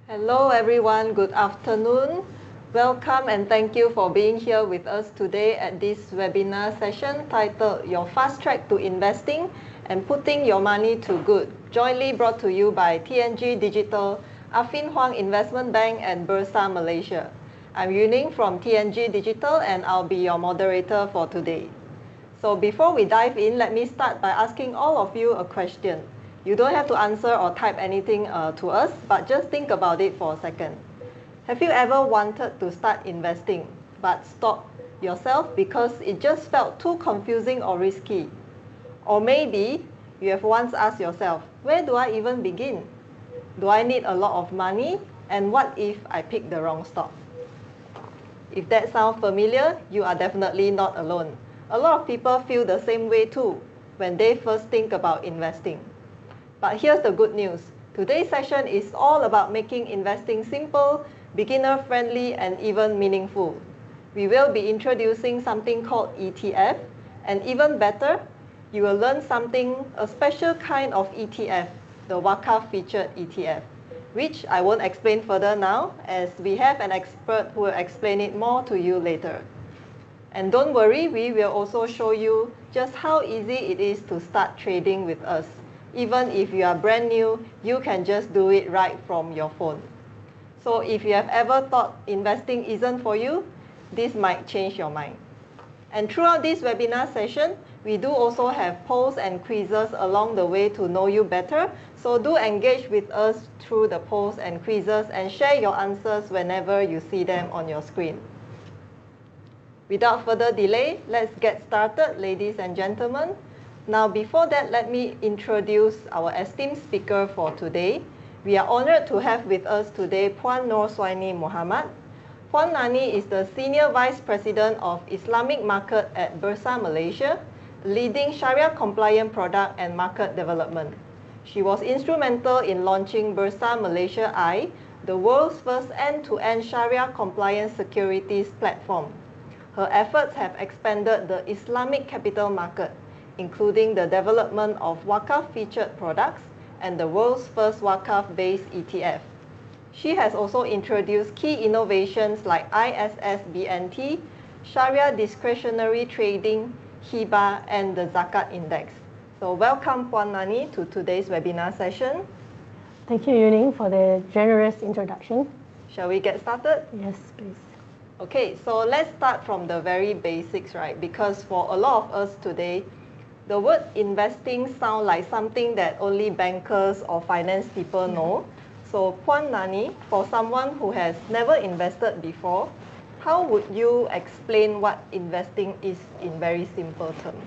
Hello everyone, good afternoon. Welcome and thank you for being here with us today at this webinar session titled Your Fast Track to Investing and Putting Your Money to Good, jointly brought to you by TNG Digital, Affin Hwang Investment Bank and Bursa Malaysia. I'm Yuning from TNG Digital and I'll be your moderator for today. So before we dive in, let me start by asking all of you a question. You don't have to answer or type anything to us, but just think about it for a second. Have you ever wanted to start investing, but stopped yourself because it just felt too confusing or risky? Or maybe you have once asked yourself, where do I even begin? Do I need a lot of money? And what if I pick the wrong stock? If that sounds familiar, you are definitely not alone. A lot of people feel the same way too when they first think about investing. But here's the good news. Today's session is all about making investing simple, beginner-friendly, and even meaningful. We will be introducing something called ETF, and even better, you will learn a special kind of ETF, the Waqf-featured ETF, which I won't explain further now, as we have an expert who will explain it more to you later. And don't worry, we will also show you just how easy it is to start trading with us. Even if you are brand new, you can just do it right from your phone. So if you have ever thought investing isn't for you, this might change your mind. And throughout this webinar session, we do also have polls and quizzes along the way to know you better. So do engage with us through the polls and quizzes and share your answers whenever you see them on your screen. Without further delay, let's get started, ladies and gentlemen. Now, before that, let me introduce our esteemed speaker for today. We are honored to have with us today Puan Nur Suhaini Muhammad. Puan Nani is the Senior Vice President of Islamic Market at Bursa Malaysia, leading Sharia-compliant product and market development. She was instrumental in launching Bursa Malaysia I, the world's first end-to-end Sharia-compliant securities platform. Her efforts have expanded the Islamic capital market, including the development of Waqf-featured products and the world's first Waqf-based ETF. She has also introduced key innovations like ISS-BNT, Sharia discretionary trading, Hiba, and the Zakat Index. So welcome Puan Nani to today's webinar session. Thank you, Yuning, for the generous introduction. Shall we get started? Yes, please. Okay, so let's start from the very basics, right? Because for a lot of us today, the word investing sounds like something that only bankers or finance people know. So Puan Nani, for someone who has never invested before, how would you explain what investing is in very simple terms?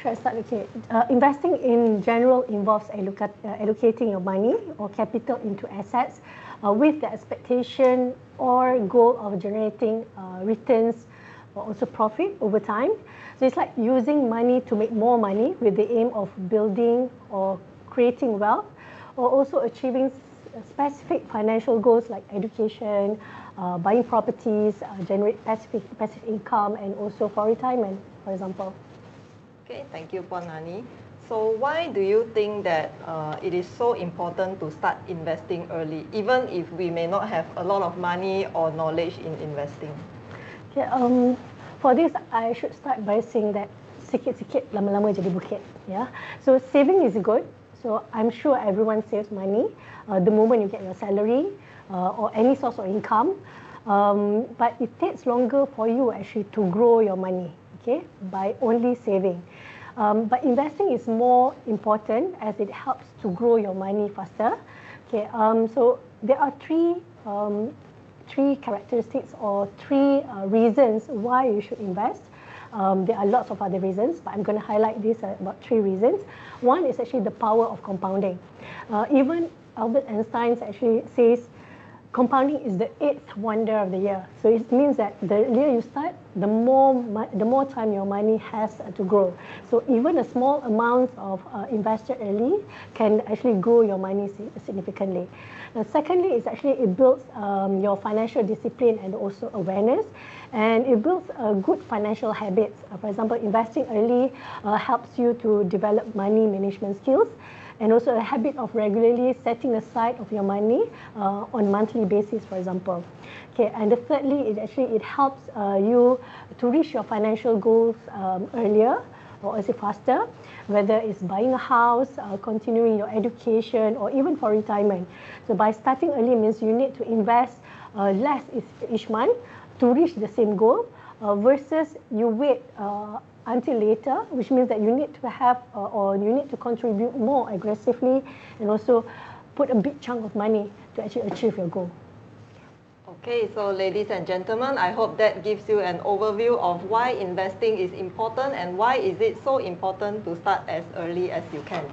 Should I start? Okay. Investing in general involves allocating your money or capital into assets with the expectation or goal of generating returns or also profit over time. So it's like using money to make more money with the aim of building or creating wealth, or also achieving specific financial goals like education, buying properties, generate passive income, and also for retirement, for example. Okay, thank you, Puan Nani. So why do you think that it is so important to start investing early, even if we may not have a lot of money or knowledge in investing? Okay, for this, I should start by saying that sikit-sikit lama-lama jadi bukit. Yeah. So saving is good. So I'm sure everyone saves money the moment you get your salary or any source of income. But it takes longer for you actually to grow your money, okay, by only saving. But investing is more important as it helps to grow your money faster. Okay, so there are three characteristics or three reasons why you should invest. There are lots of other reasons, but I'm going to highlight this about three reasons. One is actually the power of compounding. Even Albert Einstein actually says compounding is the 8th wonder of the year. So it means that the earlier you start, the more time your money has to grow. So even a small amount of invested early can actually grow your money significantly. Now, secondly, is actually it builds your financial discipline and also awareness, and it builds good financial habits. For example, investing early helps you to develop money management skills. and also a habit of regularly setting aside of your money on monthly basis, for example. Okay, and thirdly, it helps you to reach your financial goals earlier, or is it faster, whether it's buying a house, continuing your education, or even for retirement. So by starting early means you need to invest less each month to reach the same goal, versus you wait until later, which means that you need to have or you need to contribute more aggressively and also put a big chunk of money to actually achieve your goal. Okay, so ladies and gentlemen, I hope that gives you an overview of why investing is important and why is it so important to start as early as you can.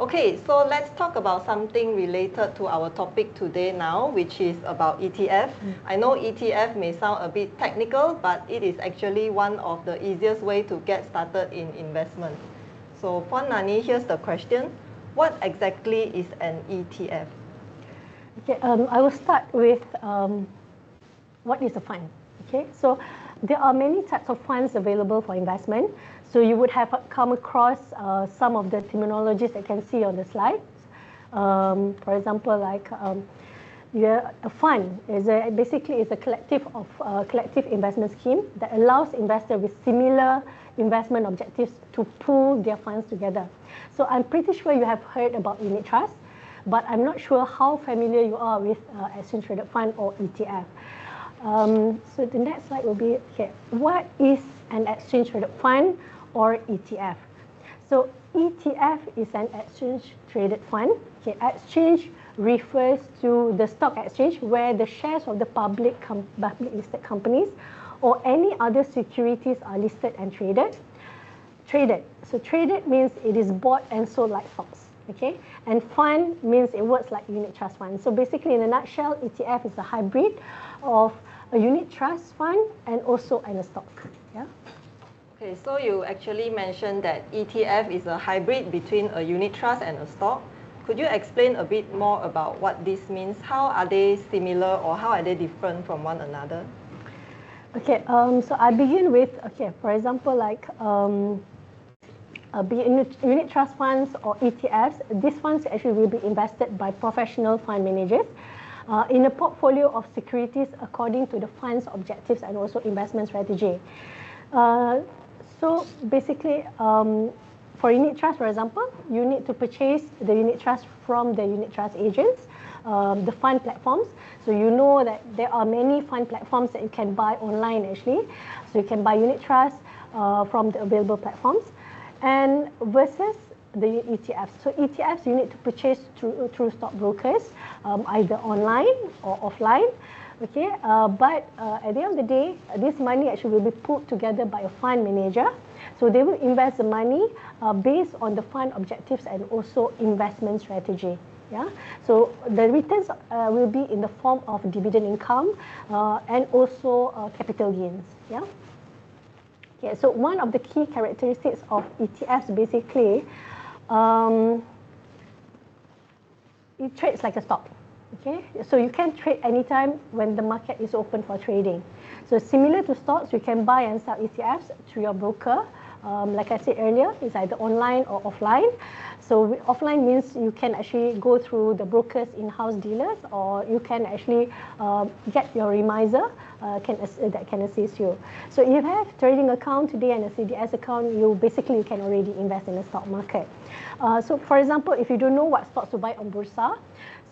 Okay, so let's talk about something related to our topic today now, which is about ETF. I know ETF may sound a bit technical, but it is actually one of the easiest way to get started in investment. So Puan Nani, here's the question. What exactly is an ETF? Okay, I will start with what is a fund. Okay, so there are many types of funds available for investment. So you would have come across some of the terminologies that you can see on the slides. For example, like a fund is basically a collective investment scheme that allows investors with similar investment objectives to pool their funds together. So I'm pretty sure you have heard about unit trust, but I'm not sure how familiar you are with exchange traded fund or ETF. So the next slide will be, okay, what is an exchange traded fund or ETF? So ETF is an exchange traded fund. Okay, exchange refers to the stock exchange where the shares of the public listed companies or any other securities are listed and traded. So traded means it is bought and sold like stocks. Okay, and fund means it works like unit trust fund. So basically, in a nutshell, ETF is a hybrid of a unit trust fund and also a stock. Yeah. Okay, so you actually mentioned that ETF is a hybrid between a unit trust and a stock. Could you explain a bit more about what this means? How are they similar or how are they different from one another? Okay, so I begin with, okay, for example, like unit trust funds or ETFs, these funds actually will be invested by professional fund managers in a portfolio of securities according to the fund's objectives and also investment strategy. So basically, for unit trust, for example, you need to purchase the unit trust from the unit trust agents, the fund platforms. So you know that there are many fund platforms that you can buy online actually. So you can buy unit trust from the available platforms. And versus the ETFs. So ETFs you need to purchase through stockbrokers, either online or offline. Okay, but at the end of the day, this money actually will be put together by a fund manager. So they will invest the money based on the fund objectives and also investment strategy. Yeah, so the returns will be in the form of dividend income and also capital gains. Yeah. Okay, so one of the key characteristics of ETFs basically, it trades like a stock. Okay, so you can trade anytime when the market is open for trading. So similar to stocks, you can buy and sell ETFs through your broker. Like I said earlier, it's either online or offline. So offline means you can actually go through the brokers in-house dealers, or you can actually get your remiser that can assist you. So if you have trading account today and a CDS account, you can already invest in the stock market. So for example, if you don't know what stocks to buy on Bursa,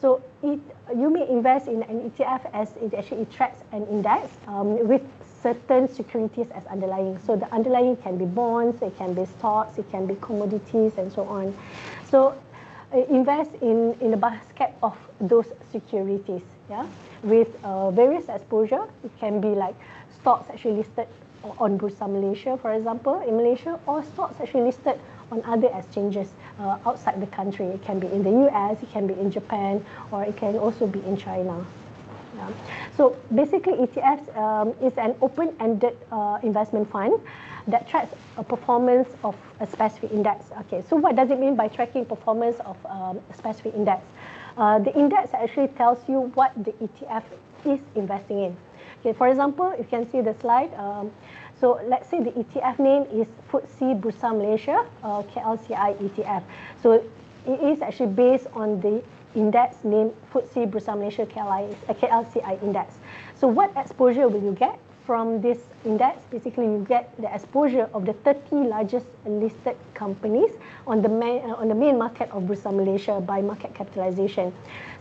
so you may invest in an ETF as it actually tracks an index with certain securities as underlying. So the underlying can be bonds, it can be stocks, it can be commodities, and so on. So invest in a basket of those securities, yeah, with various exposure. It can be like stocks actually listed on Bursa Malaysia, for example, in Malaysia, or stocks actually listed on other exchanges outside the country. It can be in the US, it can be in Japan, or it can also be in China. Yeah. So basically, ETFs is an open-ended investment fund that tracks a performance of a specific index. Okay, so what does it mean by tracking performance of a specific index? The index actually tells you what the ETF is investing in. Okay, for example, you can see the slide. So let's say the ETF name is FTSE Bursa Malaysia, KLCI ETF. So it is actually based on the index named FTSE Bursa Malaysia KLCI index. So what exposure will you get from this index? Basically, you get the exposure of the 30 largest listed companies on the main market of Bursa Malaysia by market capitalization.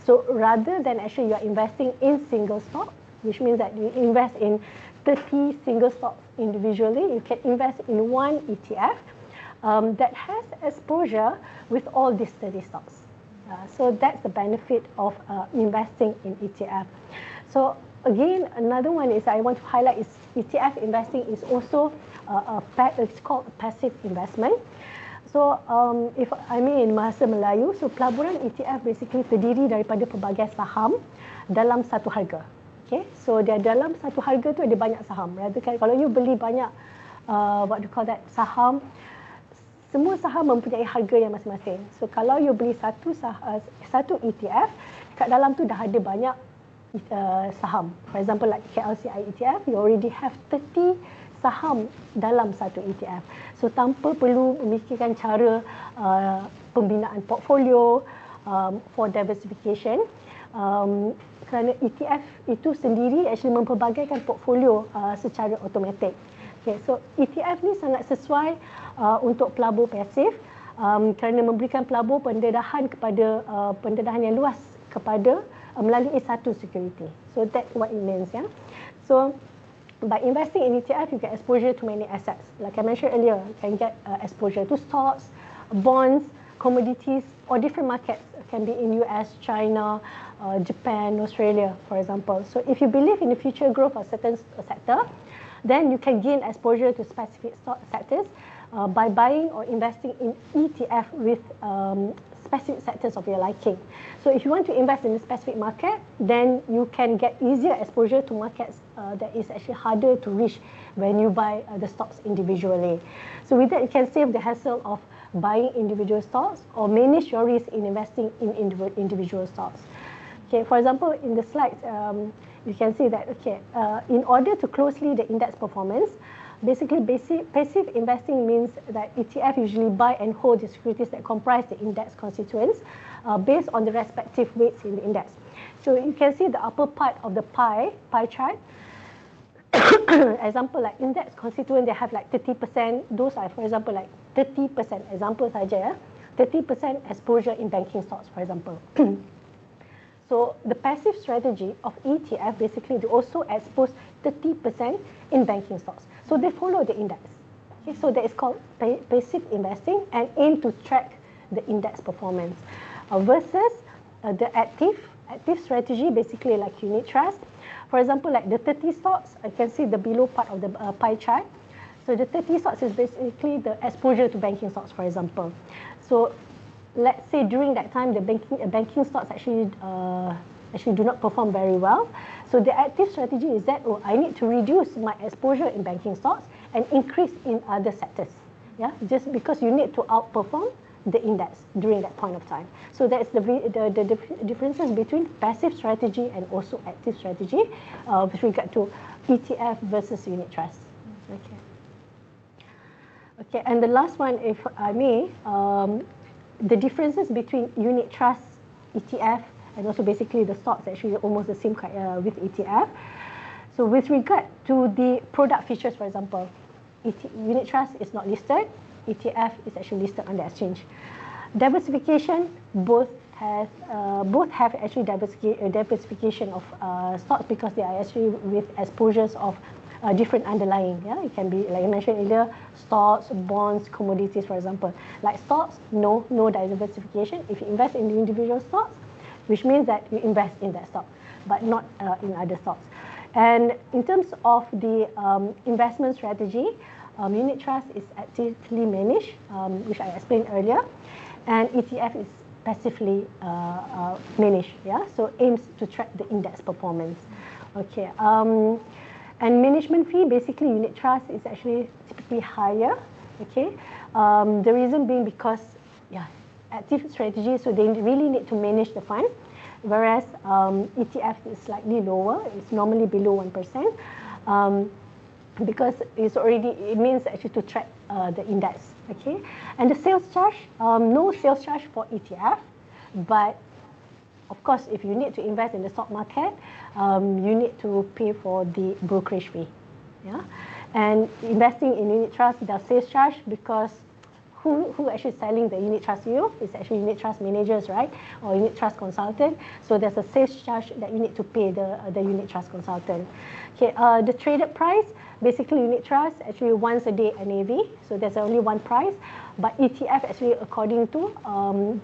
So rather than actually you are investing in single stock, which means that you invest in 30 single stocks individually, you can invest in one ETF that has exposure with all these 30 stocks. So that's the benefit of investing in ETF. So again, another one is I want to highlight is ETF investing is also it's called passive investment. So if I mean in bahasa Melayu, so pelaburan ETF basically terdiri daripada pelbagai saham dalam satu harga. Okay, so dia dalam satu harga tu ada banyak saham. Rather kan kalau you beli banyak what do you call that saham, semua saham mempunyai harga yang masing-masing. So kalau you beli satu ETF, kat dalam tu dah ada banyak saham. For example like KLCI ETF, you already have 30 saham dalam satu ETF. So tanpa perlu memikirkan cara pembinaan portfolio for diversification, kerana ETF itu sendiri actually mempelbagaikan portfolio secara automatik. Okay, so ETF ni sangat sesuai untuk pelabur pasif kerana memberikan pelabur pendedahan yang luas kepada melalui satu security. So that's what it means, yeah. So by investing in ETF, you get exposure to many assets. Like I mentioned earlier, you can get exposure to stocks, bonds, commodities, or different markets. It can be in US, China, Japan, Australia, for example. So if you believe in the future growth of certain sector, then you can gain exposure to specific sectors by buying or investing in ETF with specific sectors of your liking. So if you want to invest in a specific market, then you can get easier exposure to markets that is actually harder to reach when you buy the stocks individually. So with that, you can save the hassle of buying individual stocks or manage your risk in investing in individual stocks. Okay, for example, in the slides, you can see that, okay, in order to closely the index performance, basically passive investing means that ETF usually buy and hold the securities that comprise the index constituents based on the respective weights in the index. So you can see the upper part of the pie chart. Example like index constituent, they have like 30%. Those are, for example, like 30%. Example saja, 30% exposure in banking stocks, for example. So the passive strategy of ETF basically they also expose 30% in banking stocks. So they follow the index. Okay, so that is called passive investing and aim to track the index performance. Versus the active strategy, basically like unit trust. For example, like the 30 stocks, I can see the below part of the pie chart. So the 30 stocks is basically the exposure to banking stocks, for example. So let's say during that time, the banking stocks actually do not perform very well. So the active strategy is that, oh, I need to reduce my exposure in banking stocks and increase in other sectors. Yeah, just because you need to outperform the index during that point of time. So that's the differences between passive strategy and also active strategy with regard to ETF versus unit trust. Okay. Okay, and the last one, if I may, the differences between unit trust, ETF, and also basically the stocks actually almost the same with ETF. So with regard to the product features, for example, unit trust is not listed, ETF is actually listed on the exchange. Diversification, both have actually diversification of stocks because they are actually with exposures of different underlying. Yeah, it can be like I mentioned earlier, stocks, bonds, commodities, for example. Like stocks, no diversification. If you invest in the individual stocks, which means that you invest in that stock, but not in other stocks. And in terms of the investment strategy, unit trust is actively managed, which I explained earlier, and ETF is passively managed. Yeah, so aims to track the index performance. Okay, and management fee, basically unit trust is actually typically higher. Okay, the reason being because active strategy, so they really need to manage the fund, whereas ETF is slightly lower. It's normally below 1%. Because it means actually to track the index. Okay, and the sales charge, no sales charge for ETF, but of course, if you need to invest in the stock market, you need to pay for the brokerage fee. Yeah, and investing in unit trust, there's sales charge because who actually selling the unit trust to you? It's actually unit trust managers, right? Or unit trust consultant. So there's a sales charge that you need to pay the unit trust consultant. Okay, the traded price, basically unit trust actually once a day NAV. So there's only one price. But ETF actually according to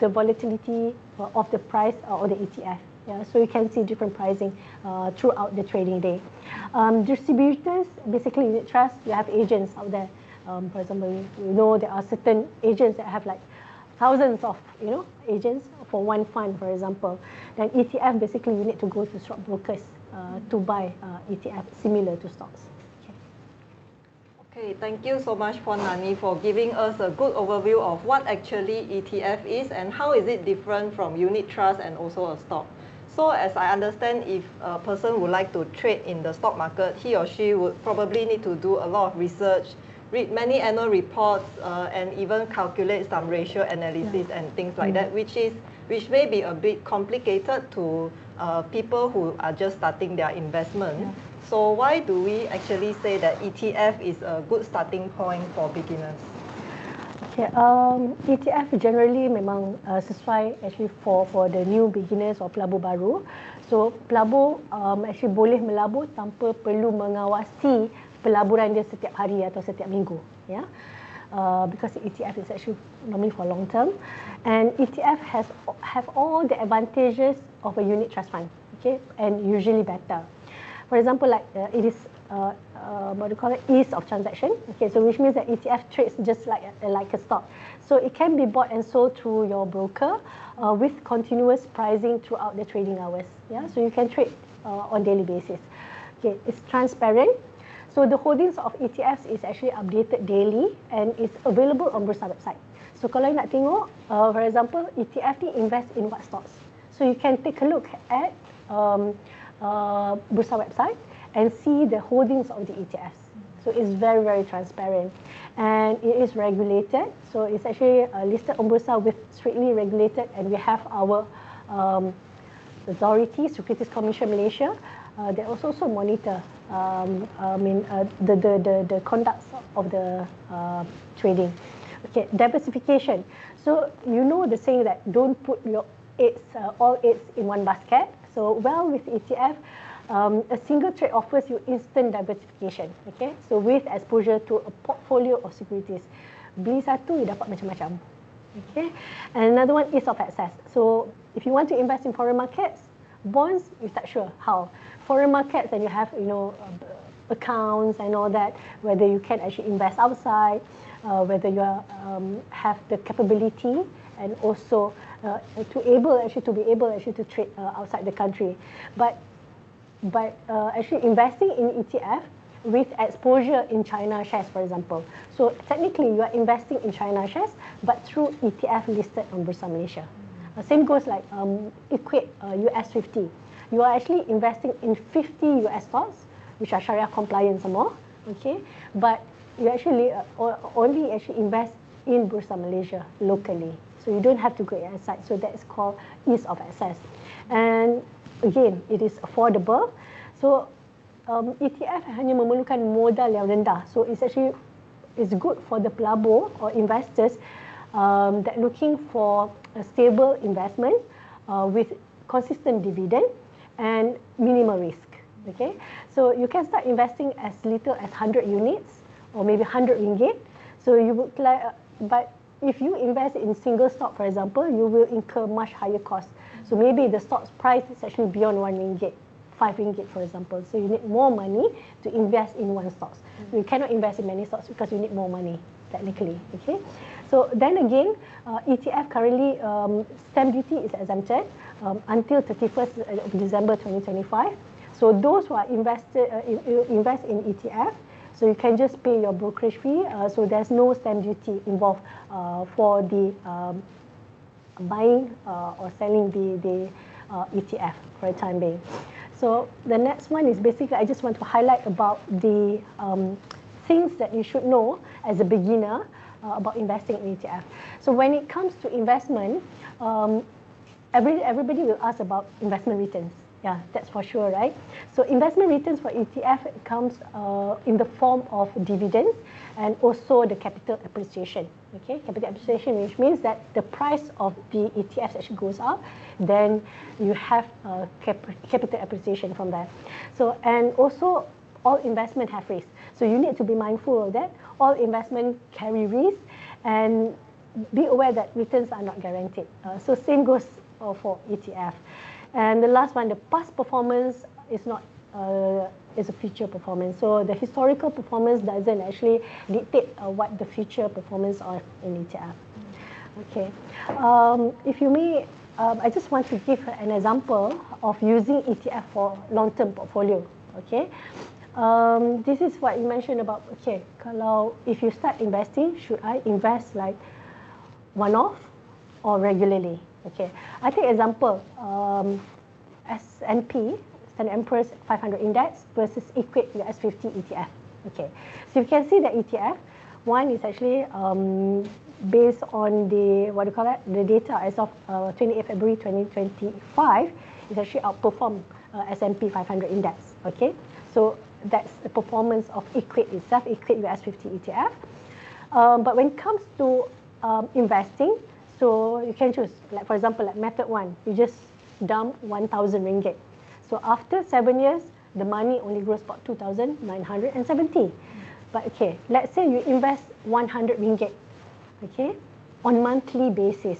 the volatility of the price of the ETF. Yeah, so you can see different pricing throughout the trading day. Distributors, basically unit trust, you have agents out there. For example, we know there are certain agents that have like thousands of agents for one fund, for example. Then ETF, basically you need to go to stockbrokers to buy ETF similar to stocks. Okay, thank you so much, Puan Nani, for giving us a good overview of what actually ETF is and how is it different from unit trust and also a stock. So as I understand, if a person would like to trade in the stock market, he or she would probably need to do a lot of research, read many annual reports, and even calculate some ratio analysis and things like that, which may be a bit complicated to people who are just starting their investment. So why do we actually say that ETF is a good starting point for beginners? Okay, ETF generally memang sesuai actually for the new beginners or pelabur baru. So pelabur actually boleh melabur tanpa perlu mengawasi pelaburan dia setiap hari atau setiap minggu, ya. Because ETF is actually normally for long term, and ETF have all the advantages of a unit trust fund, okay, and usually better. For example, like it is what do you call it, ease of transaction. Okay, so which means that ETF trades just like a stock. So it can be bought and sold through your broker with continuous pricing throughout the trading hours. Yeah, so you can trade on daily basis. Okay, it's transparent. So the holdings of ETFs is actually updated daily and it's available on Bursa website. So kalau you nak tengok, for example, ETF ni invest in what stocks? So you can take a look at Bursa website and see the holdings of the ETFs. So it's very, very transparent and it is regulated. So it's actually listed on Bursa with strictly regulated, and we have our authority, Securities Commission Malaysia, they also monitor the conduct of the trading. Okay, diversification. So you know the saying that don't put your all eggs in one basket. So with ETF, a single trade offers you instant diversification. Okay, so with exposure to a portfolio of securities, beli satu you dapat macam-macam. Okay, and another one is of access. So if you want to invest in foreign markets, bonds, you're not sure how. Foreign markets, then you have accounts and all that, whether you can actually invest outside, whether you have the capability and also to be able to trade outside the country. But actually investing in ETF with exposure in China shares, for example. So technically you are investing in China shares, but through ETF listed on Bursa Malaysia. Same goes like equate US 50. You are actually investing in 50 US stocks, which are Sharia compliant some more. Okay, but you actually only actually invest in Bursa Malaysia locally. So you don't have to go outside. So that is called ease of access. And again, it is affordable. So ETF hanya memerlukan modal yang rendah. So it's good for the pelabur or investors that looking for a stable investment with consistent dividend and minimal risk. Okay, so you can start investing as little as 100 units or maybe 100 ringgit. So you would like, but if you invest in single stock, for example, you will incur much higher cost. So maybe the stock's price is actually beyond 1 ringgit, 5 ringgit, for example. So you need more money to invest in one stock. You cannot invest in many stocks because you need more money, technically. Okay. So then again, ETF currently stamp duty is exempted until 31st of December 2025. So those who are invest in ETF, so you can just pay your brokerage fee. So there's no stamp duty involved for the buying or selling the ETF for the time being. So the next one is basically, I just want to highlight about the things that you should know as a beginner about investing in ETF. So when it comes to investment, everybody will ask about investment returns. Yeah, that's for sure, right? So investment returns for ETF comes in the form of dividends and also the capital appreciation. Okay, capital appreciation, which means that the price of the ETFs actually goes up, then you have capital appreciation from that. So, and also all investment have risk. So you need to be mindful of that. All investment carry risk, and be aware that returns are not guaranteed. So same goes for ETF. And the last one, the past performance is not is a future performance. So the historical performance doesn't actually dictate what the future performance are in ETF. Okay, if you may, I just want to give an example of using ETF for long-term portfolio. Okay, this is what you mentioned about. Okay, kalau if you start investing, should I invest like one-off or regularly? Okay, I take example S&P, Standard & Poor's 500 Index versus equate US 50 ETF. Okay, so you can see that ETF, one is actually based on the, what do you call it, the data as of 28 February 2025, is actually outperformed S&P 500 Index. Okay, so that's the performance of equate itself, equate US 50 ETF. But when it comes to investing, so you can choose, like for example, like method one, you just dump 1,000 ringgit. So after 7 years, the money only grows about 2,970. But okay, let's say you invest 100 ringgit, okay, on monthly basis.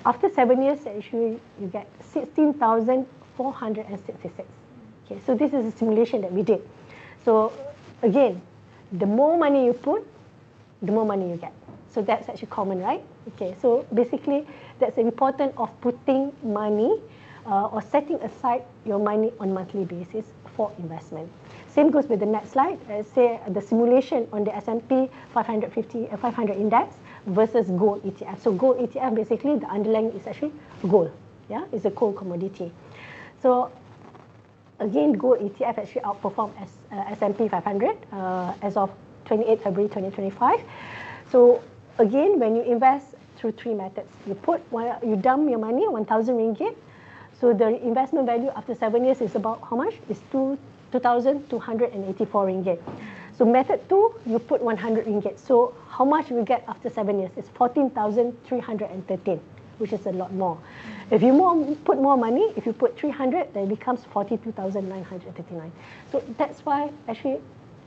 After 7 years, actually you get 16,466. Okay, so this is a simulation that we did. So again, the more money you put, the more money you get. So that's actually common, right? Okay, so basically that's important of putting money or setting aside your money on monthly basis for investment. Same goes with the next slide. Say the simulation on the S&P 500 Index versus gold ETF. So gold ETF, basically the underlying is actually gold. Yeah, it's a gold commodity. So again, gold ETF actually outperformed S&P 500 as of 28 February 2025. So again, when you invest through three methods, you dump your money, 1,000 ringgit. So the investment value after 7 years is about how much? It's 2,284 ringgit. So method two, you put 100 ringgit. So how much you get after 7 years? It's 14,313, which is a lot more. If you put more money, if you put 300, then it becomes 42,939. So that's why actually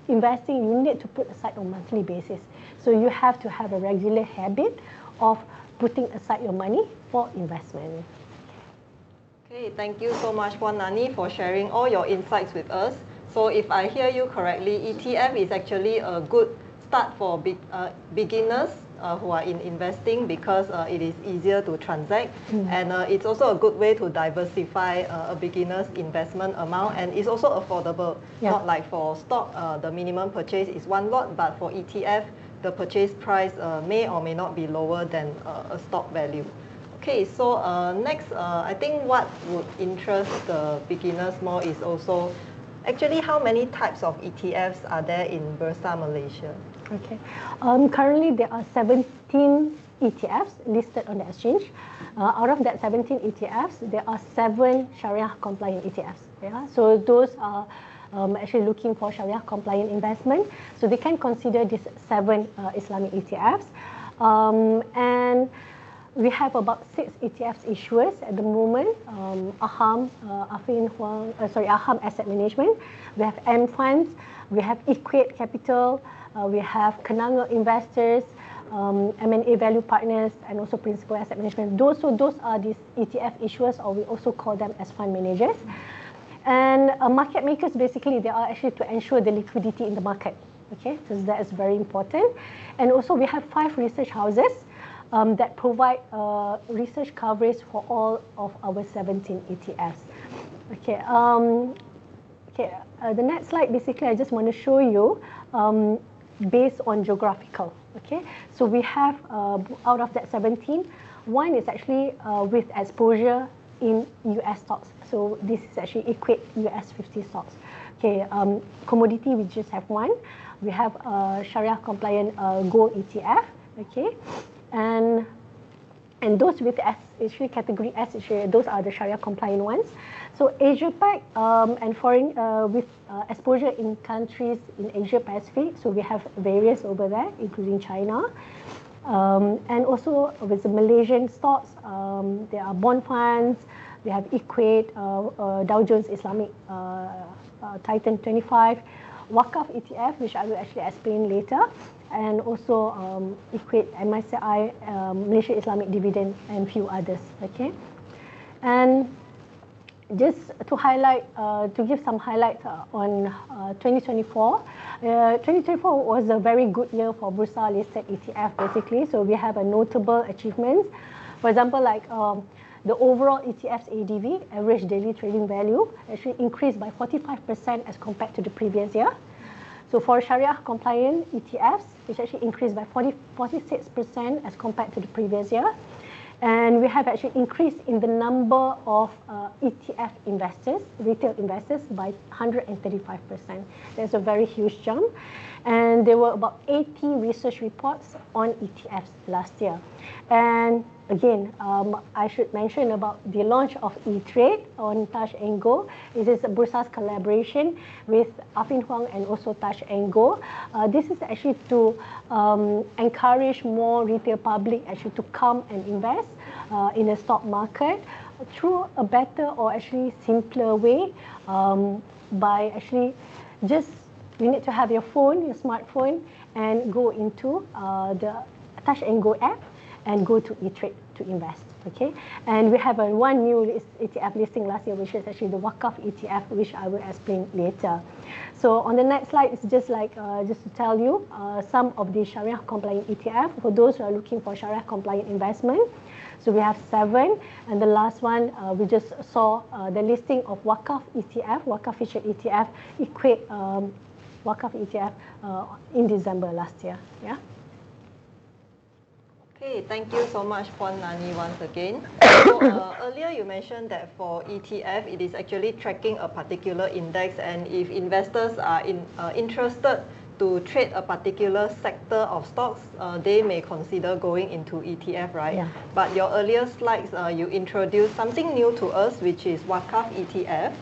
investing, you need to put aside on a monthly basis. So you have to have a regular habit of putting aside your money for investment. Okay, thank you so much, Puan Nani, for sharing all your insights with us. So if I hear you correctly, ETF is actually a good start for beginners who are in investing because it is easier to transact, and it's also a good way to diversify a beginner's investment amount, and it's also affordable. Yeah. Not like for stock, the minimum purchase is one lot, but for ETF, the purchase price may or may not be lower than a stock value. Okay, so next, I think what would interest the beginners more is also actually how many types of ETFs are there in Bursa Malaysia? Okay, currently there are 17 ETFs listed on the exchange. Out of that 17 ETFs, there are 7 Sharia compliant ETFs. Yeah? So those are actually looking for Sharia compliant investment. So they can consider these 7 Islamic ETFs. And we have about 6 ETFs issuers at the moment. Aham Asset Management. We have M Funds. We have Equate Capital. We have Kenanga Investors, M&A Value Partners, and also Principal Asset Management. Those are these ETF issuers, or we also call them as fund managers. And market makers, basically, they are actually to ensure the liquidity in the market. Okay, so that is very important. And also we have 5 research houses that provide research coverage for all of our 17 ETFs. Okay, the next slide, basically, I just want to show you based on geographical. Okay, so we have out of that 17, one is actually with exposure in US stocks. So this is actually equate US 50 stocks. Okay, commodity, we just have one. We have Sharia compliant gold ETF. Okay, and those with S, actually category S, those are the Sharia compliant ones. So Asia Pac and foreign with exposure in countries in Asia Pacific. So we have various over there, including China. And also with the Malaysian stocks, there are bond funds. We have eQuate, Dow Jones Islamic Titan 25, Waqf ETF, which I will actually explain later, and also eQuate, MSCI, Malaysia Islamic Dividend, and few others. Okay, and just to highlight, to give some highlights on 2024. 2024 was a very good year for Bursa listed ETF basically. So we have a notable achievements. For example, like the overall ETF's ADV, average daily trading value, actually increased by 45% as compared to the previous year. So for Sharia compliant ETFs, it's actually increased by 46% as compared to the previous year. And we have actually increased in the number of ETF investors, retail investors, by 135%. That's a very huge jump. And there were about 80 research reports on ETFs last year. And again, I should mention about the launch of eTrade on Touch and Go. It is Bursa's collaboration with Afin Huang and also Touch and Go. This is actually to encourage more retail public actually to come and invest in the stock market through a better or actually simpler way, by actually just you need to have your phone, your smartphone, and go into the Touch and Go app and go to eTrade to invest. Okay, and we have one new ETF listing last year, which is actually the Waqf ETF, which I will explain later. So on the next slide, it's just like just to tell you some of the Sharia compliant ETF for those who are looking for Sharia compliant investment. So we have 7, and the last one we just saw the listing of Waqf ETF, Waqf-featured ETF, eQuate Waqf ETF in December last year. Yeah. Okay, thank you so much, Puan Nani, once again. So earlier you mentioned that for ETF, it is actually tracking a particular index, and if investors are interested to trade a particular sector of stocks, they may consider going into ETF, right? Yeah. But your earlier slides, you introduced something new to us, which is Waqf ETF.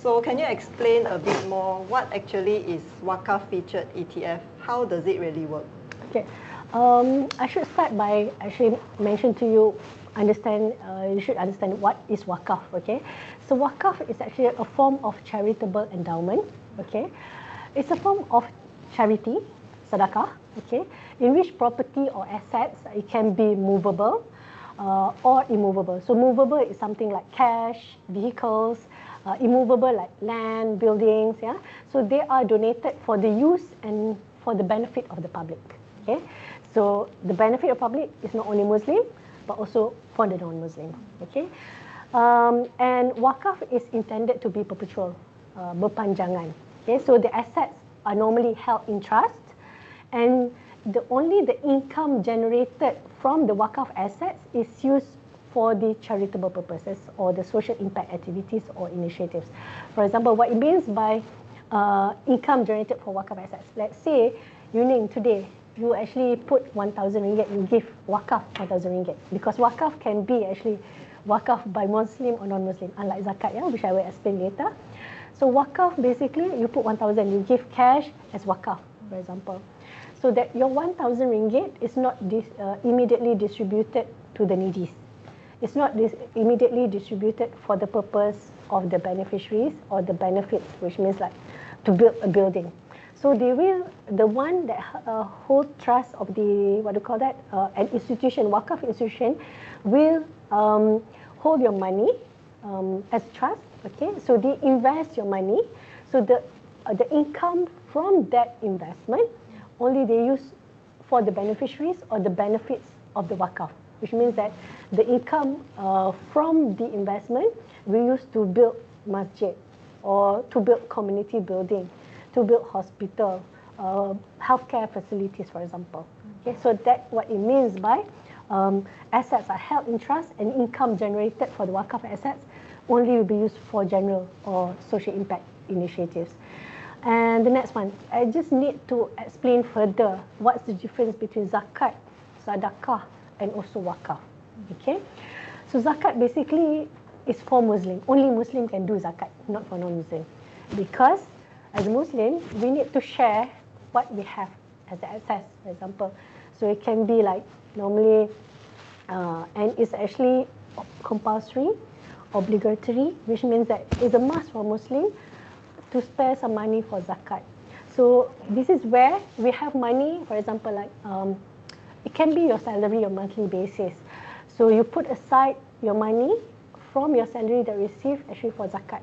So can you explain a bit more what actually is Waqf-featured ETF? How does it really work? Okay. I should start by actually mention to you, you should understand what is Waqf, okay? So Waqf is actually a form of charitable endowment, okay? It's a form of charity, sedekah, okay? In which property or assets, it can be movable or immovable. So movable is something like cash, vehicles, immovable like land, buildings, yeah? So they are donated for the use and for the benefit of the public, okay? So the benefit of public is not only Muslim, but also for the non-Muslim. Okay, and Waqf is intended to be perpetual, berpanjangan. Okay, so the assets are normally held in trust, and only the income generated from the Waqf assets is used for the charitable purposes or the social impact activities or initiatives. For example, what it means by income generated for Waqf assets. Let's say, Yuning, today, you actually put 1,000 ringgit, you give Waqf 1,000 ringgit. Because Waqf can be actually Waqf by Muslim or non-Muslim, unlike Zakat, yeah, which I will explain later. So Waqf, basically, you put 1,000, you give cash as Waqf, for example. So that your 1,000 ringgit is not immediately distributed to the needy. It's not immediately distributed for the purpose of the beneficiaries or the benefits, which means like to build a building. So they will, the one that hold trust of the, what do you call that, an institution, Waqf institution, will hold your money as trust, okay? So they invest your money. So the income from that investment, only they use for the beneficiaries or the benefits of the Waqf, which means that the income from the investment we use to build masjid or to build community building, to build hospital, healthcare facilities, for example. Okay, so that's what it means by assets are held in trust and income generated for the Waqf assets only will be used for general or social impact initiatives. And the next one, I just need to explain further what's the difference between zakat, sadaqah, and also wakaf. Okay, so zakat basically is for Muslim. Only Muslim can do zakat, not for non-Muslim. Because as a Muslim, we need to share what we have as the access, for example. So it can be like normally, and it's actually compulsory, obligatory, which means that it's a must for Muslim to spare some money for zakat. So this is where we have money, for example, like it can be your salary on monthly basis. So you put aside your money from your salary that you receive actually for zakat.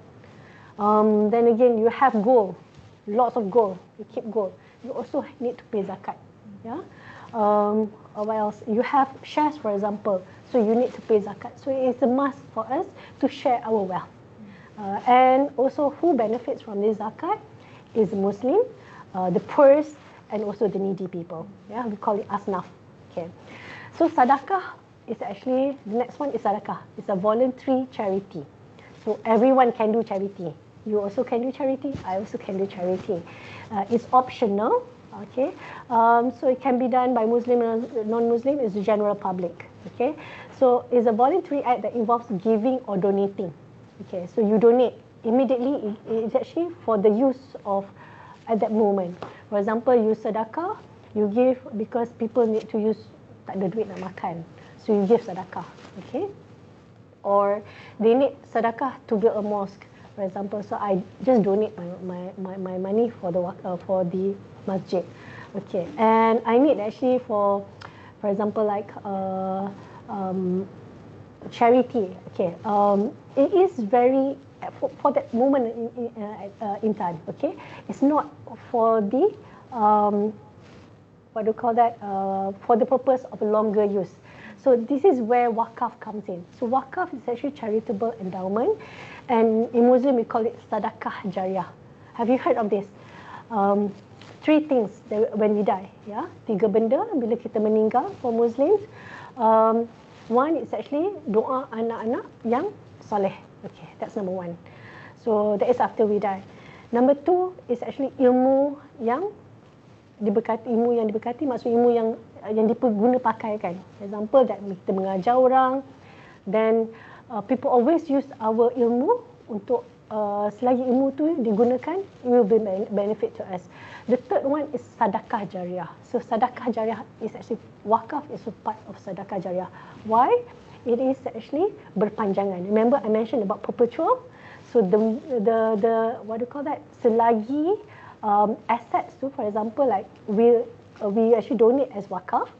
Then again, you have gold, lots of gold, you keep gold. You also need to pay zakat. Yeah. What else? You have shares, for example, so you need to pay zakat. So it's a must for us to share our wealth. And also, who benefits from this zakat is Muslim, the poor, and also the needy people. Yeah, we call it asnaf. Okay. So sadaqah is actually, the next one is sadaqah. It's a voluntary charity. So everyone can do charity. You also can do charity. I also can do charity. It's optional. Okay, so it can be done by Muslim and non-Muslim. It's the general public. Okay, so it's a voluntary act that involves giving or donating. Okay, so you donate immediately. It's actually for the use of at that moment. For example, you sedekah, you give because people need to use, tak ada duit nak makan, so you give sedekah. Okay, or they need sedekah to build a mosque, for example. So I just donate my money for the masjid. Okay, and I need actually for example, like charity. Okay, it is very for that moment in time. Okay, it's not for the what do you call that? For the purpose of a longer use. So this is where Waqf comes in. So Waqf is actually charitable endowment, and in Muslim we call it sadaqah jariyah. Have you heard of this? Three things when we die. Yeah, tiga benda bila kita meninggal for Muslims. One is actually doa anak-anak yang soleh. Okay, that's number one. So that is after we die. Number two is actually ilmu yang diberkati. Ilmu yang diberkati maksud ilmu yang diguna pakai kan. Example that kita mengajar orang. Then people always use our ilmu untuk selagi ilmu tu digunakan, it will be benefit to us. The third one is sadaqah jariyah. So sadaqah jariyah is actually, Waqf is a part of sadaqah jariyah. Why? It is actually berpanjangan. Remember I mentioned about perpetual. So the what do you call that? Selagi assets tu, for example, like we actually donate as Waqf.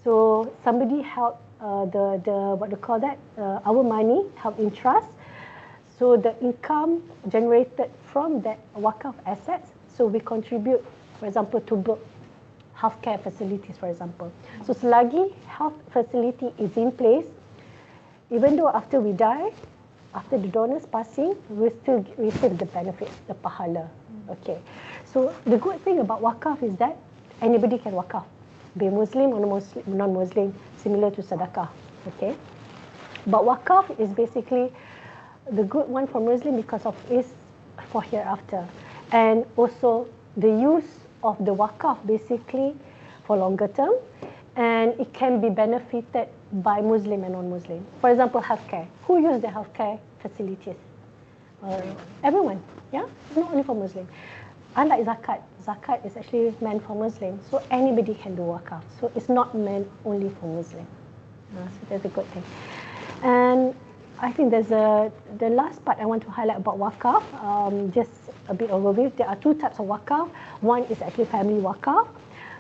So somebody held the what do you call that? Our money held in trust. So the income generated from that Waqf assets, so we contribute, for example, to build healthcare facilities, for example. So selagi health facility is in place, even though after we die, after the donor's passing, we still receive the benefits, the pahala. Okay. So the good thing about Waqf is that anybody can Waqf, be Muslim or non-Muslim, similar to sadaqah. Okay. But Waqf is basically the good one for Muslim because of is for hereafter, and also the use of the Waqf basically for longer term, and it can be benefited by Muslim and non-Muslim. For example, healthcare. Who use the healthcare facilities? Everyone. Yeah, not only for Muslim. Unlike zakat, zakat is actually meant for Muslim, so anybody can do Waqf. So it's not meant only for Muslim. So that's a good thing. And I think there's the last part I want to highlight about Waqf, just a bit overview. There are two types of Waqf. One is actually family Waqf.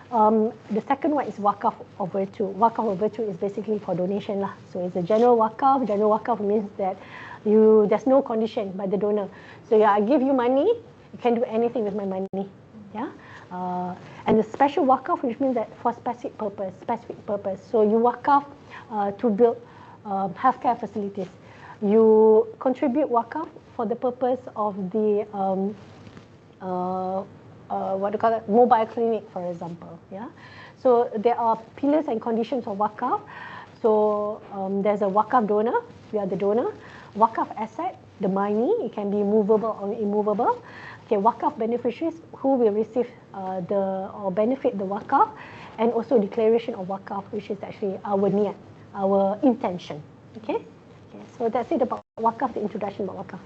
The second one is Waqf of virtue. Waqf of virtue is basically for donation lah. So it's a general Waqf. General Waqf means that there's no condition by the donor. So yeah, I give you money, you can do anything with my money. Yeah. And the special Waqf, which means that for specific purpose. So you Waqf to build healthcare facilities. You contribute Waqf for the purpose of the what do you call it? Mobile clinic, for example. Yeah. So there are pillars and conditions of Waqf. So there's a Waqf donor. We are the donor. Waqf asset, the money, it can be movable or immovable. Okay, Waqf beneficiaries who will receive or benefit the Waqf, and also declaration of Waqf, which is actually our niat, our intention. Okay, so that's it about Waqf, the introduction about Waqf.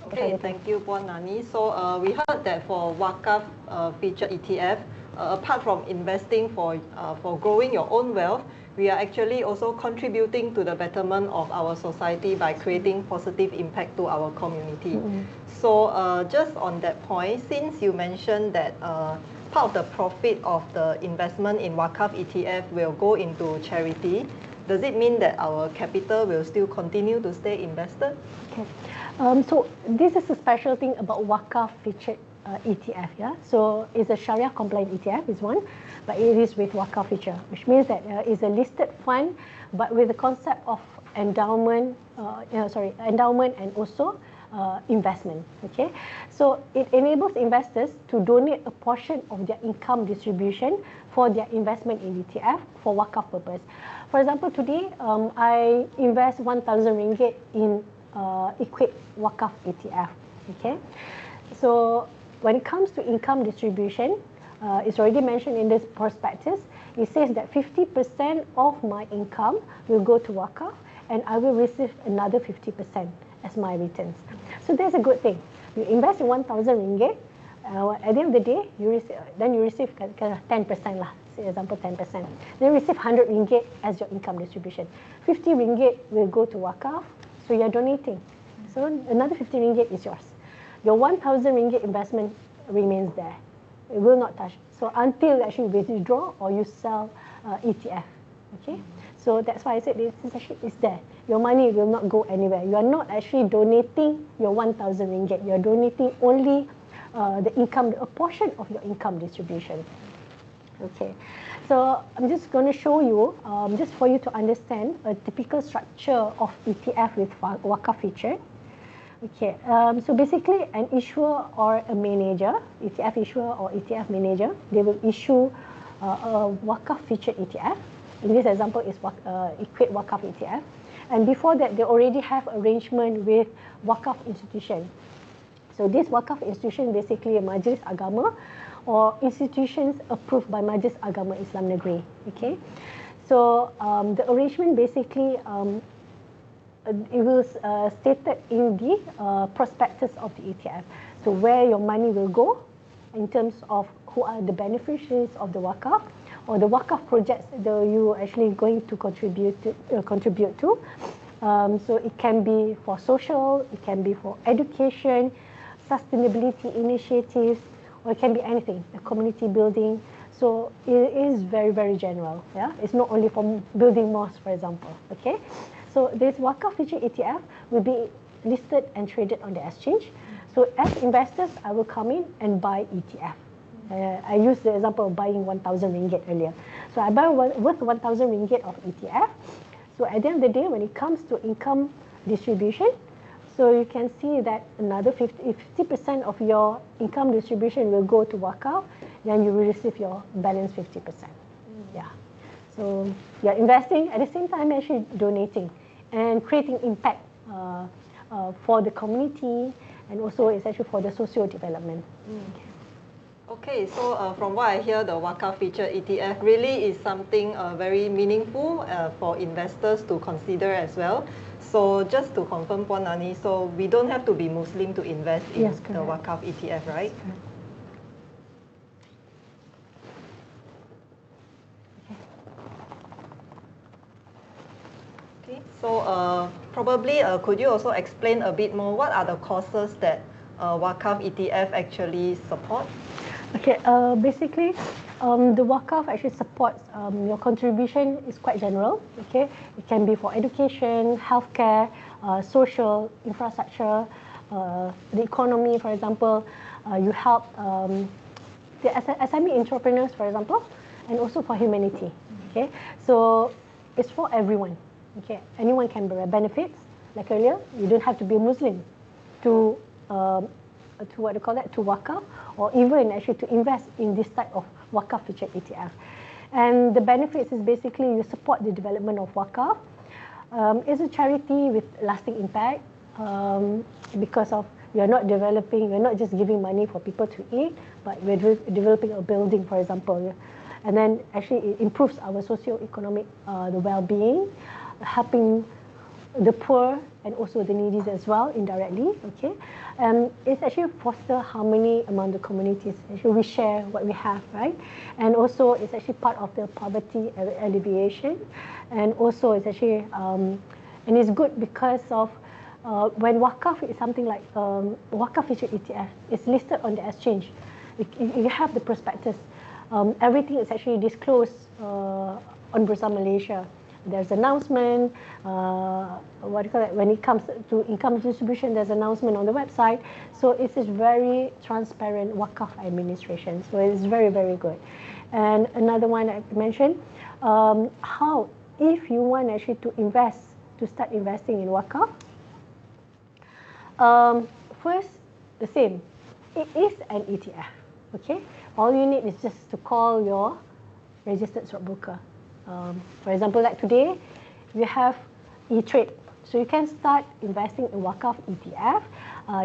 Okay, thank you, Puan Nani. So we heard that for Waqf-featured ETF, apart from investing for growing your own wealth, we are actually also contributing to the betterment of our society by creating positive impact to our community. So just on that point, since you mentioned that part of the profit of the investment in Waqf ETF will go into charity, does it mean that our capital will still continue to stay invested? Okay. So this is a special thing about Waqf-featured ETF. Yeah. So it's a Sharia compliant ETF is one, but it is with Waqf feature, which means that it's a listed fund, but with the concept of endowment. Endowment and also investment. Okay. So it enables investors to donate a portion of their income distribution for their investment in ETF for Waqf purpose. For example, today I invest 1,000 ringgit in equate Waqf ETF. Okay, so when it comes to income distribution, it's already mentioned in this prospectus. It says that 50% of my income will go to Waqf, and I will receive another 50% as my returns. So that's a good thing. You invest in 1,000 ringgit. At the end of the day, you receive kind of 10% lah. Say example 10%. Then you receive 100 ringgit as your income distribution. 50 ringgit will go to Waqf, so you're donating. So another 50 ringgit is yours. Your 1,000 ringgit investment remains there. It will not touch. So until you actually withdraw or you sell ETF. Okay. So that's why I said it's there. Your money will not go anywhere. You are not actually donating your 1,000 ringgit. You are donating only the income, a portion of your income distribution. Okay, so I'm just going to show you, just for you to understand a typical structure of ETF with Waqf feature. Okay, so basically an issuer or a manager, ETF issuer or ETF manager, they will issue a Waqf featured ETF. In this example is equate Waqf ETF. And before that, they already have arrangement with Waqf institution. So this Waqf institution basically a Majlis Agama or institutions approved by Majlis Agama Islam Negeri. Okay, so the arrangement basically it was stated in the prospectus of the ETF. So where your money will go in terms of who are the beneficiaries of the Waqf or the Waqf projects that you actually going to contribute to. So it can be for social, it can be for education, sustainability initiatives, or it can be anything, the community building. So it is very, very general. Yeah, it's not only for building mosques, for example. Okay, so this Waqf feature ETF will be listed and traded on the exchange. So as investors, I will come in and buy ETF. I used the example of buying 1,000 ringgit earlier. So I buy worth 1,000 ringgit of ETF. So at the end of the day, when it comes to income distribution, so you can see that another 50% of your income distribution will go to Waqf, then you will receive your balance 50%. Yeah. So you're investing at the same time actually donating and creating impact for the community, and also it's actually for the socio development. Okay, so from what I hear, the Waqf featured ETF really is something very meaningful for investors to consider as well. So just to confirm, Puan Nani, so we don't have to be Muslim to invest in the Waqf ETF, right? Okay, so probably could you also explain a bit more what are the causes that Waqf ETF actually support? Okay, basically, the Waqf actually supports your contribution is quite general. Okay, it can be for education, healthcare, social infrastructure, the economy, for example. You help the SME entrepreneurs, for example, and also for humanity. Okay, so it's for everyone. Okay, anyone can benefit. Like earlier, you don't have to be a Muslim to what do you call that, to Waqf, or even actually to invest in this type of Waqf featured ETF. And the benefits is basically you support the development of Waqf. It's a charity with lasting impact because of You're not just giving money for people to eat, but we're developing a building, for example. And then actually it improves our socio-economic, the well-being, helping the poor and also the needy as well, indirectly, okay? It's actually foster harmony among the communities. Actually, we share what we have, right? And also, it's actually part of the poverty alleviation. And also, it's actually, and it's good because of when Waqf is something like Waqf-featured ETF, it's listed on the exchange. You have the prospectus. Everything is actually disclosed on Bursa Malaysia. There's announcement, what do you call it? When it comes to income distribution, there's announcement on the website. So it is very transparent Waqf administration. So it's very, very good. And another one I mentioned, how, if you want actually to start investing in Waqf, first, the same, it is an ETF, okay? All you need is just to call your registered stockbroker. For example, like today, we have eTrade. So you can start investing in Waqf ETF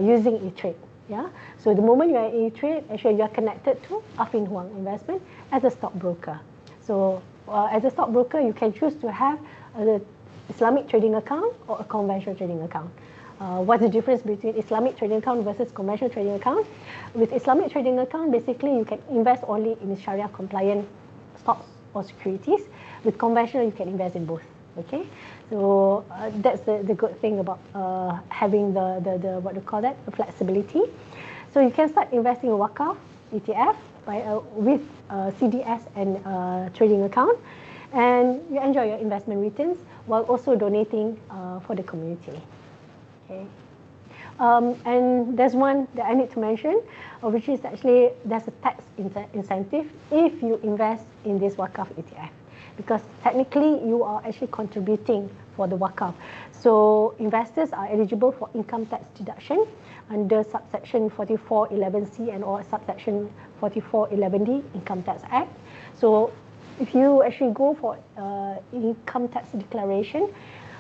using eTrade. Yeah. So the moment you are in eTrade, actually you are connected to Affin Hwang Investment as a stockbroker. So as a stockbroker, you can choose to have an Islamic trading account or a conventional trading account. What's the difference between Islamic trading account versus conventional trading account? With Islamic trading account, basically you can invest only in Sharia compliant stocks or securities. With conventional, you can invest in both. Okay, so that's the good thing about having the what do you call that, the flexibility. So you can start investing in Waqf ETF with CDS and trading account, and you enjoy your investment returns while also donating for the community. Okay. And there's one that I need to mention, which is actually there's a tax incentive if you invest in this Waqf ETF, because technically you are actually contributing for the Waqf. So investors are eligible for income tax deduction under subsection 4411C and or subsection 4411D Income Tax Act. So if you actually go for income tax declaration,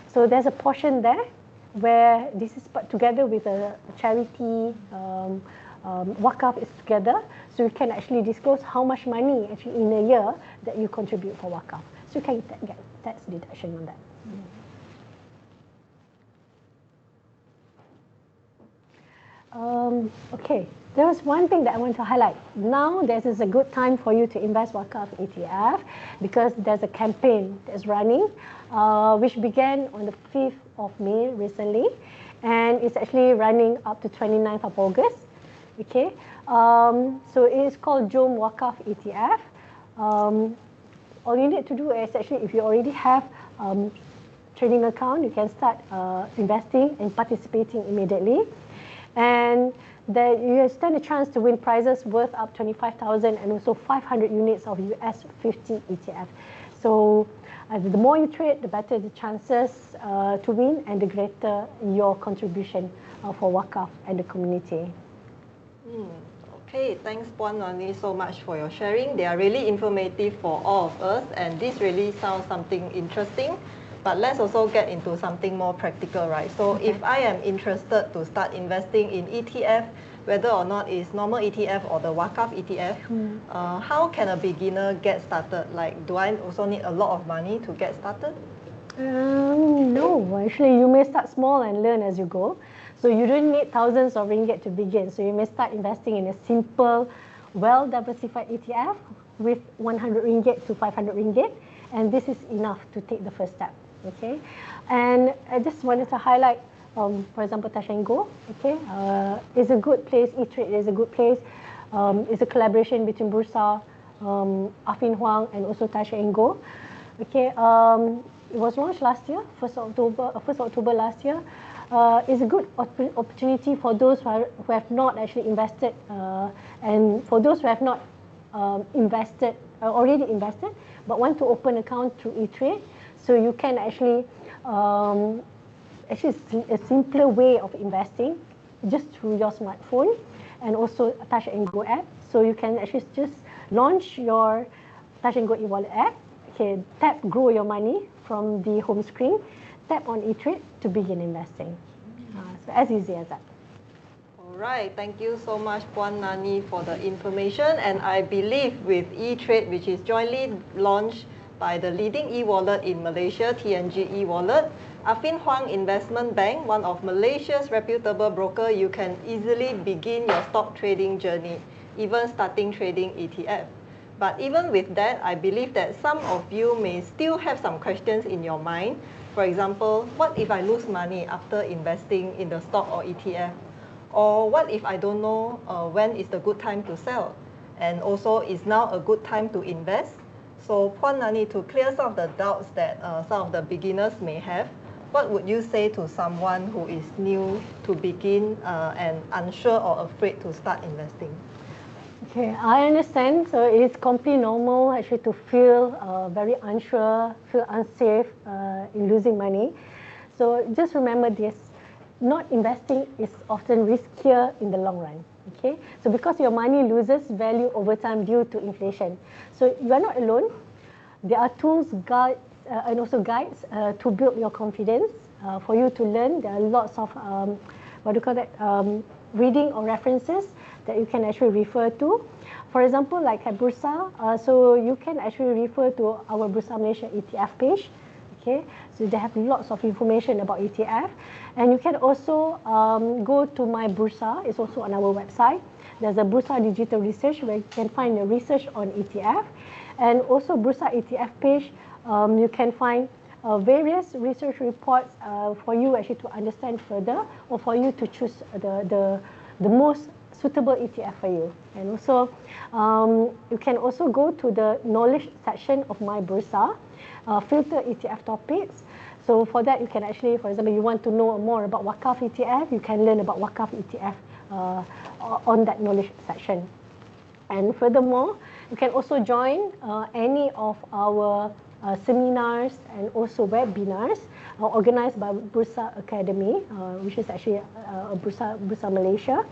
so there's a portion there where this is put together with a charity, Waqf is together, so you can actually disclose how much money actually in a year that you contribute for Waqf. So you can get tax deduction on that. Okay, there was one thing that I want to highlight. Now this is a good time for you to invest Waqf ETF because there's a campaign that's running, which began on the 5th of May recently, and it's actually running up to 29th of August. Okay, so it is called Jom Waqf ETF. All you need to do is actually, if you already have trading account, you can start investing and participating immediately. And that you stand a chance to win prizes worth up 25,000 and also 500 units of US 50 ETF. So the more you trade, the better the chances to win and the greater your contribution for Waqf and the community. Okay, thanks Puan Nani so much for your sharing. They are really informative for all of us, and this really sounds something interesting. But let's also get into something more practical, right? So if I am interested to start investing in ETF, whether or not it's normal ETF or the Waqf ETF, how can a beginner get started? Like, do I also need a lot of money to get started? No, actually you may start small and learn as you go. So you don't need thousands of ringgit to begin. So you may start investing in a simple, well-diversified ETF with 100 ringgit to 500 ringgit. And this is enough to take the first step. Okay, and I just wanted to highlight, for example, Touch and Go. Okay, is a good place. eTrade is a good place. It's a collaboration between Bursa, Affin Hwang, and also Touch and Go. Okay, it was launched last year, 1st October last year. It's a good opportunity for those who have not actually invested, and for those who have not already invested, but want to open an account through eTrade. So you can actually a simpler way of investing just through your smartphone and also a Touch and Go app. So you can actually just launch your Touch and Go eWallet app. Okay, tap Grow Your Money from the home screen, tap on eTrade to begin investing. So as easy as that. Right, thank you so much, Puan Nani, for the information. And I believe with eTrade, which is jointly launched by the leading e-wallet in Malaysia, TNG eWallet, Affin Hwang Investment Bank, one of Malaysia's reputable broker, you can easily begin your stock trading journey, even starting trading ETF. But even with that, I believe that some of you may still have some questions in your mind. For example, what if I lose money after investing in the stock or ETF? Or what if I don't know when is the good time to sell? And also, is now a good time to invest? So Puan Nani, to clear some of the doubts that some of the beginners may have, what would you say to someone who is new to begin and unsure or afraid to start investing? Okay, I understand. So it's completely normal actually to feel very unsure, feel unsafe in losing money. So just remember this. Not investing is often riskier in the long run. Okay, so because your money loses value over time due to inflation, so you are not alone. There are tools, guides, and also guides to build your confidence. For you to learn, there are lots of reading or references that you can actually refer to. For example, like at Bursa, so you can actually refer to our Bursa Malaysia ETF page. Okay, so they have lots of information about ETF, and you can also go to my Bursa. It's also on our website. There's a Bursa Digital Research where you can find the research on ETF, and also Bursa ETF page. You can find various research reports for you actually to understand further, or for you to choose the most suitable ETF for you. And also, you can also go to the knowledge section of my Bursa. Filter ETF topics. So for that, you can actually, for example, you want to know more about Waqf ETF, you can learn about Waqf ETF on that knowledge section. And furthermore, you can also join any of our seminars and also webinars organized by Bursa Academy, which is actually Bursa Malaysia.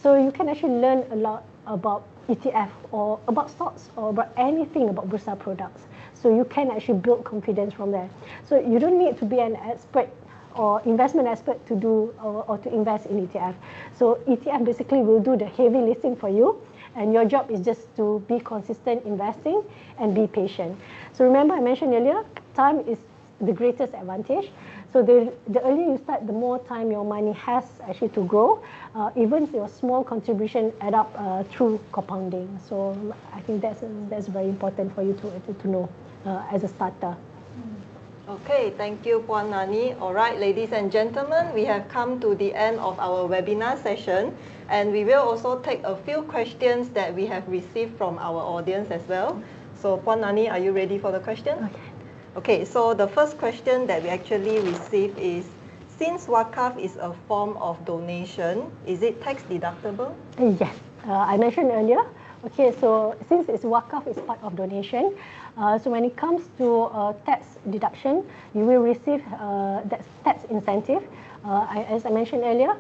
So you can actually learn a lot about ETF or about stocks or about anything about Bursa products. So you can actually build confidence from there. So you don't need to be an expert or investment expert to do or to invest in ETF. So ETF basically will do the heavy lifting for you, and your job is just to be consistent investing and be patient. So remember I mentioned earlier, time is the greatest advantage. So the earlier you start, the more time your money has actually to grow. Even your small contribution add up through compounding. So I think that's very important for you to know as a starter. Okay, thank you, Puan Nani. All right, ladies and gentlemen, we have come to the end of our webinar session, and we will also take a few questions that we have received from our audience as well. So, Puan Nani, are you ready for the question? Okay. Okay, so the first question that we actually received is, since Waqf is a form of donation, is it tax deductible? Yes, I mentioned earlier. Okay, so since it's Waqf is part of donation, so when it comes to tax deduction, you will receive that tax incentive. As I mentioned earlier,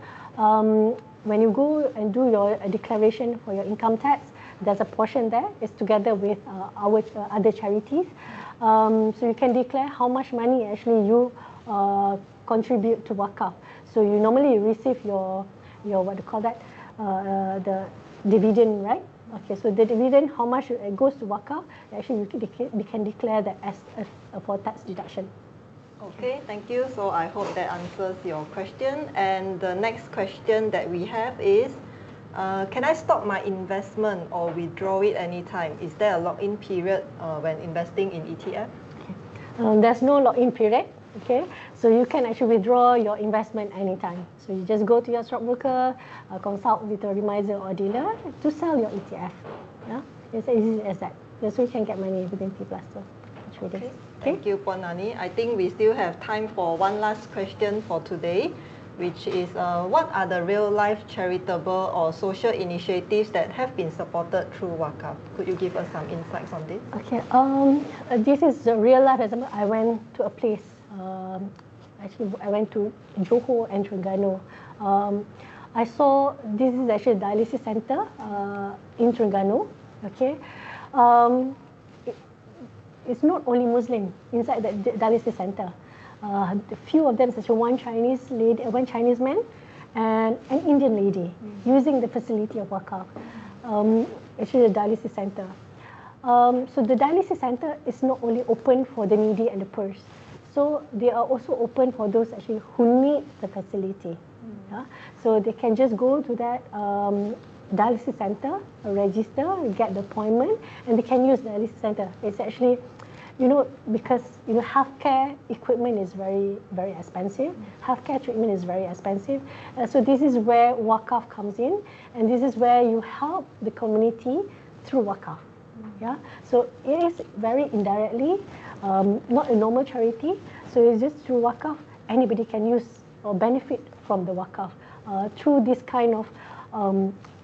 when you go and do your declaration for your income tax, there's a portion there. It's together with our other charities. So you can declare how much money actually you contribute to Waqf. So you normally receive your what do you call that, the dividend, right? Okay, so the dividend, how much it goes to Waqf, actually we can declare that as for tax deduction. Okay, thank you. So I hope that answers your question. And the next question that we have is, can I stop my investment or withdraw it anytime? Is there a lock-in period when investing in ETF? Okay. There's no lock-in period. Okay, so you can actually withdraw your investment anytime. So you just go to your stockbroker, consult with a reminder or dealer to sell your ETF. Yeah, it's as easy as that. So you can get money within T+2. Okay. Thank you, Puan Nani. I think we still have time for one last question for today, which is what are the real-life charitable or social initiatives that have been supported through Waqf? Could you give us some insights on this? Okay, this is a real-life example. I went to a place. Actually, I went to Johor and Terengganu. I saw this is actually a dialysis center in Terengganu. Okay, it's not only Muslim inside the dialysis center. A few of them, such as one Chinese lady, one Chinese man, and an Indian lady using the facility of Waqf, actually the dialysis center. So the dialysis center is not only open for the needy and the poor, so they are also open for those actually who need the facility. Yeah? So they can just go to that dialysis center, register, get the appointment, and they can use the dialysis center. It's actually, because healthcare equipment is very, very expensive. Healthcare treatment is very expensive. So this is where Waqf comes in, and this is where you help the community through Waqf. Yeah. So it is very indirectly, not a normal charity. So it's just through Waqf, anybody can use or benefit from the Waqf through this kind of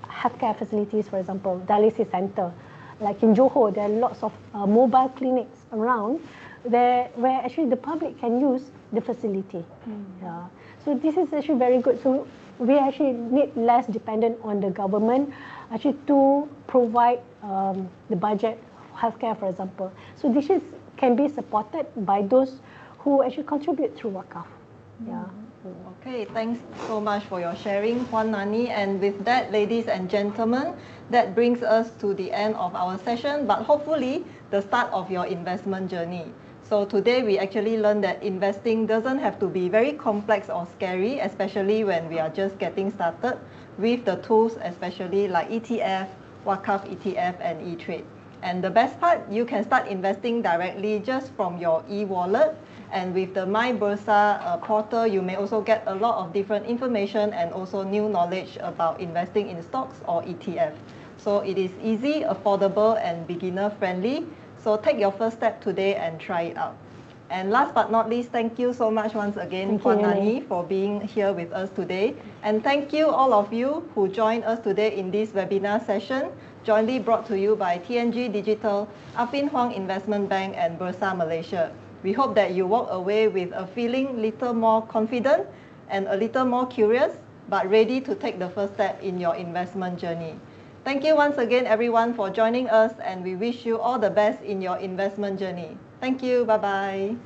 healthcare facilities. For example, dialysis center. Like in Johor, there are lots of mobile clinics around there where actually the public can use the facility. Yeah. So this is actually very good. So we actually need less dependent on the government actually to provide the budget for healthcare, for example. So this can be supported by those who actually contribute through Waqf. Yeah. Okay, thanks so much for your sharing, Puan Nani. And with that, ladies and gentlemen, that brings us to the end of our session, but hopefully the start of your investment journey. So today we actually learned that investing doesn't have to be very complex or scary, especially when we are just getting started with the tools, especially like ETF, Waqf ETF and eTrade. And the best part, you can start investing directly just from your eWallet. And with the My Bursa portal, you may also get a lot of different information and also new knowledge about investing in stocks or ETF. So it is easy, affordable, and beginner friendly. So take your first step today and try it out. And last but not least, thank you so much once again, Puan Nani, for being here with us today. And thank you all of you who joined us today in this webinar session, jointly brought to you by TNG Digital, Affin Hwang Investment Bank, and Bursa Malaysia. We hope that you walk away with a feeling little more confident and a little more curious, but ready to take the first step in your investment journey. Thank you once again, everyone, for joining us, and we wish you all the best in your investment journey. Thank you. Bye-bye.